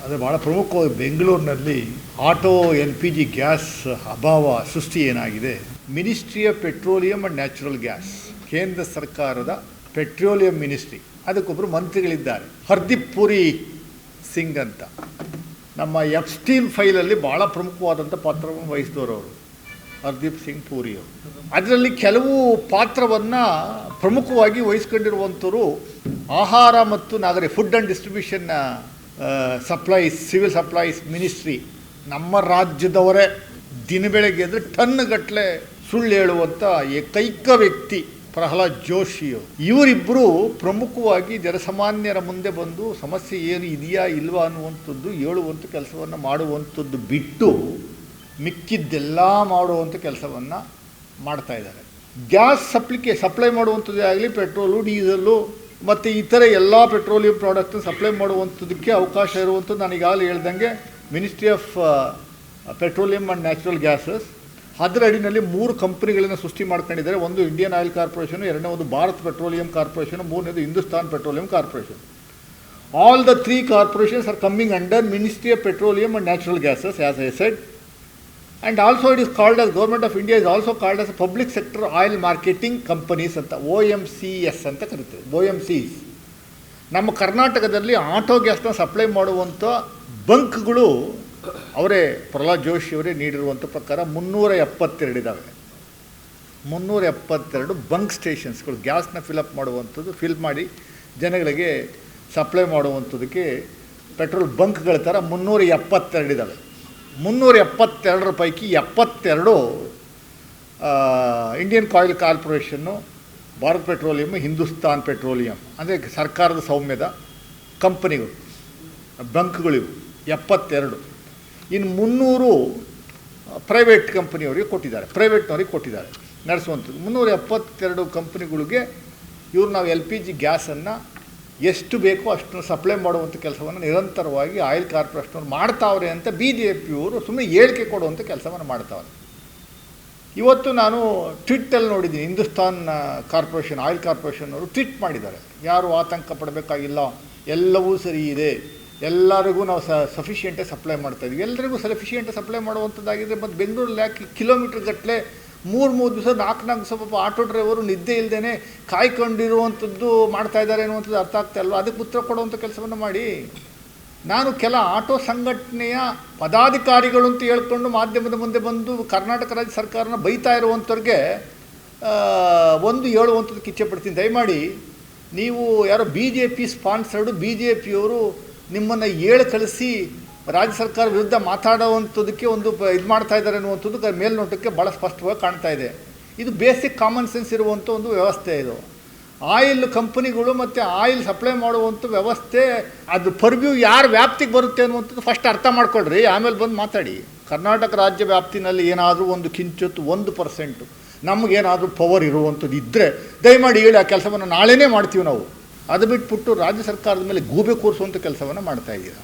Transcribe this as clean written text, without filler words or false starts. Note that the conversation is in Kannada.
ಅದು ಭಾಳ ಪ್ರಮುಖವಾಗಿ ಬೆಂಗಳೂರಿನಲ್ಲಿ ಆಟೋ LPG ಗ್ಯಾಸ್ ಅಭಾವ ಸೃಷ್ಟಿ ಏನಾಗಿದೆ. Ministry of petroleum and natural gas, ಕೇಂದ್ರ ಸರ್ಕಾರದ ಪೆಟ್ರೋಲಿಯಂ ಮಿನಿಸ್ಟ್ರಿ, ಅದಕ್ಕೊಬ್ಬರು ಮಂತ್ರಿಗಳಿದ್ದಾರೆ, ಹರ್ದೀಪ್ ಪುರಿ ಸಿಂಗ್ ಅಂತ. ನಮ್ಮ ಎಫ್ಸ್ಟೀನ್ ಫೈಲಲ್ಲಿ ಭಾಳ ಪ್ರಮುಖವಾದಂಥ ಪಾತ್ರವನ್ನು ವಹಿಸಿದವರು ಅವರು, ಹರ್ದೀಪ್ ಸಿಂಗ್ ಪೂರಿ ಅವರು. ಅದರಲ್ಲಿ ಕೆಲವು ಪಾತ್ರವನ್ನು ಪ್ರಮುಖವಾಗಿ ವಹಿಸ್ಕೊಂಡಿರುವಂಥವರು ಆಹಾರ ಮತ್ತು food and distribution supplies, civil supplies ministry. ನಮ್ಮ ರಾಜ್ಯದವರೇ ದಿನ ಬೆಳಗ್ಗೆ ಅಂದರೆ ಟನ್ಗಟ್ಟಲೆ ಸುಳ್ಳು ಹೇಳುವಂಥ ಏಕೈಕ ವ್ಯಕ್ತಿ ಪ್ರಹ್ಲಾದ್ ಜೋಶಿಯವರು. ಇವರಿಬ್ಬರು ಪ್ರಮುಖವಾಗಿ ಜನಸಾಮಾನ್ಯರ ಮುಂದೆ ಬಂದು ಸಮಸ್ಯೆ ಏನು ಇದೆಯಾ ಇಲ್ವಾ ಅನ್ನುವಂಥದ್ದು ಹೇಳುವಂಥ ಕೆಲಸವನ್ನು ಮಾಡುವಂಥದ್ದು ಬಿಟ್ಟು ಮಿಕ್ಕಿದ್ದೆಲ್ಲ ಮಾಡುವಂಥ ಕೆಲಸವನ್ನು ಮಾಡ್ತಾಯಿದ್ದಾರೆ. ಗ್ಯಾಸ್ ಸಪ್ಲೈ ಮಾಡುವಂಥದ್ದೇ ಆಗಲಿ, ಪೆಟ್ರೋಲು, ಡೀಸೆಲ್ಲು ಮತ್ತು ಇತರ ಎಲ್ಲ ಪೆಟ್ರೋಲಿಯಂ ಪ್ರಾಡಕ್ಟ್ ಸಪ್ಲೈ ಮಾಡುವಂಥದ್ದಕ್ಕೆ ಅವಕಾಶ ಇರುವಂಥದ್ದು ನಾನು ಈಗಾಗಲೇ ಹೇಳ್ದಂಗೆ ministry of petroleum and natural gases. ಅದರ ಅಡಿನಲ್ಲಿ 3 ಕಂಪ್ನಿಗಳನ್ನು ಸೃಷ್ಟಿ ಮಾಡ್ಕೊಂಡಿದ್ದಾರೆ. ಒಂದು ಇಂಡಿಯನ್ ಆಯಿಲ್ ಕಾರ್ಪೊರೇಷನು, ಎರಡನೇದು ಭಾರತ್ ಪೆಟ್ರೋಲಿಯಂ ಕಾರ್ಪೊರೇಷನು, ಮೂರನೇದು Hindustan petroleum corporation. All the 3 corporations R coming under ministry of petroleum and natural gases as I said. And also it is called as Government of India is also called as a Public Sector Oil Marketing Companies ಅಂತ, OMCS ಅಂತ ಕರೀತಾರೆ. OMCs ನಮ್ಮ ಕರ್ನಾಟಕದಲ್ಲಿ ಆಟೋ ಗ್ಯಾಸ್ನ ಸಪ್ಲೈ ಮಾಡುವಂಥ ಬಂಕ್ಗಳು ಅವರೇ ಪ್ರಹ್ಲಾದ್ ಜೋಶಿ ಅವರೇ ನೀಡಿರುವಂಥ ಪ್ರಕಾರ 372 ಇದ್ದಾವೆ. 372 ಬಂಕ್ ಸ್ಟೇಷನ್ಸ್ಗಳು ಗ್ಯಾಸ್ನ ಫಿಲಪ್ ಮಾಡುವಂಥದ್ದು, ಫಿಲ್ ಮಾಡಿ ಜನಗಳಿಗೆ ಸಪ್ಲೈ ಮಾಡುವಂಥದ್ದಕ್ಕೆ ಪೆಟ್ರೋಲ್ ಬಂಕ್ಗಳ ಥರ 372 ಇದ್ದಾವೆ. 372 ಪೈಕಿ 72 Indian oil corporation, Bharat petroleum, Hindustan petroleum ಅಂದರೆ ಸರ್ಕಾರದ ಸ್ವಾಮ್ಯದ ಕಂಪನಿಗಳು, ಬಂಕ್ಗಳಿವು 72. ಇನ್ನು 300 ಪ್ರೈವೇಟ್ ಕಂಪನಿಯವರಿಗೆ ಕೊಟ್ಟಿದ್ದಾರೆ ನಡೆಸುವಂಥದ್ದು. 372 ಕಂಪ್ನಿಗಳಿಗೆ ಇವರು ನಾವು LPG ಗ್ಯಾಸನ್ನು ಎಷ್ಟು ಬೇಕೋ ಅಷ್ಟನ್ನು ಸಪ್ಲೈ ಮಾಡುವಂಥ ಕೆಲಸವನ್ನು ನಿರಂತರವಾಗಿ ಆಯಿಲ್ ಕಾರ್ಪೊರೇಷನವ್ರು ಮಾಡ್ತಾವ್ರೆ ಅಂತ BJPಯವರು ಸುಮ್ಮನೆ ಹೇಳಿಕೆ ಕೊಡುವಂಥ ಕೆಲಸವನ್ನು ಮಾಡ್ತಾವ್ರೆ. ಇವತ್ತು ನಾನು ಟ್ವಿಟ್ಟಲ್ಲಿ ನೋಡಿದ್ದೀನಿ, ಹಿಂದೂಸ್ತಾನ್ ಕಾರ್ಪೊರೇಷನ್, ಆಯಿಲ್ ಕಾರ್ಪೊರೇಷನ್ನವರು ಟ್ವೀಟ್ ಮಾಡಿದ್ದಾರೆ, ಯಾರು ಆತಂಕ ಪಡಬೇಕಾಗಿಲ್ಲ, ಎಲ್ಲವೂ ಸರಿ ಇದೆ, ಎಲ್ಲರಿಗೂ ನಾವು ಸಫಿಷಿಯೆಂಟಾಗಿ ಸಪ್ಲೈ ಮಾಡ್ತಾಯಿದ್ವಿ. ಎಲ್ಲರಿಗೂ ಸಫಿಷಿಯೆಂಟಾಗಿ ಸಪ್ಲೈ ಮಾಡುವಂಥದ್ದಾಗಿದೆ. ಮತ್ತು ಬೆಂಗಳೂರಲ್ಲಿ ಯಾಕೆ ಕಿಲೋಮೀಟ್ರ್ ಗಟ್ಟಲೆ 3 ದಿವಸ 4 ದಿವಸ ಪಾಪ ಆಟೋ ಡ್ರೈವರು ನಿದ್ದೆ ಇಲ್ಲದೇ ಕಾಯ್ಕೊಂಡಿರುವಂಥದ್ದು ಮಾಡ್ತಾಯಿದ್ದಾರೆ ಅನ್ನುವಂಥದ್ದು ಅರ್ಥ ಆಗ್ತಾ ಇಲ್ವ? ಅದಕ್ಕೆ ಉತ್ತರ ಕೊಡುವಂಥ ಕೆಲಸವನ್ನು ಮಾಡಿ. ನಾನು ಕೆಲ ಆಟೋ ಸಂಘಟನೆಯ ಪದಾಧಿಕಾರಿಗಳು ಅಂತ ಹೇಳ್ಕೊಂಡು ಮಾಧ್ಯಮದ ಮುಂದೆ ಬಂದು ಕರ್ನಾಟಕ ರಾಜ್ಯ ಸರ್ಕಾರನ ಬೈತಾ ಇರುವಂಥವ್ರಿಗೆ ಒಂದು ಹೇಳುವಂಥದ್ದು ಕಿಚ್ಚೆ ಪಡ್ತೀನಿ. ದಯಮಾಡಿ ನೀವು ಯಾರೋ BJP ಸ್ಪಾನ್ಸರ್ಡು, BJPಯವರು ನಿಮ್ಮನ್ನು ಕಳಿಸಿ ರಾಜ್ಯ ಸರ್ಕಾರ ವಿರುದ್ಧ ಮಾತಾಡುವಂಥದ್ದಕ್ಕೆ ಒಂದು ಇದು ಮಾಡ್ತಾ ಇದ್ದಾರೆ ಅನ್ನುವಂಥದ್ದು ಮೇಲ್ನೋಟಕ್ಕೆ ಭಾಳ ಸ್ಪಷ್ಟವಾಗಿ ಕಾಣ್ತಾ ಇದೆ. ಇದು ಬೇಸಿಕ್ ಕಾಮನ್ ಸೆನ್ಸ್ ಇರುವಂಥ ಒಂದು ವ್ಯವಸ್ಥೆ. ಇದು ಆಯಿಲ್ ಕಂಪನಿಗಳು ಮತ್ತು ಆಯಿಲ್ ಸಪ್ಲೈ ಮಾಡುವಂಥ ವ್ಯವಸ್ಥೆ, ಅದು ಪರ್ವ್ಯೂ ಯಾರು ವ್ಯಾಪ್ತಿಗೆ ಬರುತ್ತೆ ಅನ್ನುವಂಥದ್ದು ಫಸ್ಟ್ ಅರ್ಥ ಮಾಡ್ಕೊಳ್ರಿ, ಆಮೇಲೆ ಬಂದು ಮಾತಾಡಿ. ಕರ್ನಾಟಕ ರಾಜ್ಯ ವ್ಯಾಪ್ತಿನಲ್ಲಿ ಏನಾದರೂ ಒಂದು ಕಿಂಚಿತ್ತು 1% ನಮಗೇನಾದರೂ ಪವರ್ ಇರುವಂಥದ್ದು ಇದ್ದರೆ ದಯಮಾಡಿ ಹೇಳಿ, ಆ ಕೆಲಸವನ್ನು ನಾಳೆನೇ ಮಾಡ್ತೀವಿ ನಾವು. ಅದು ಬಿಟ್ಬಿಟ್ಟು ರಾಜ್ಯ ಸರ್ಕಾರದ ಮೇಲೆ ಗೂಬೆ ಕೂರಿಸುವಂಥ ಕೆಲಸವನ್ನು ಮಾಡ್ತಾಯಿದ್ದೀರಾ.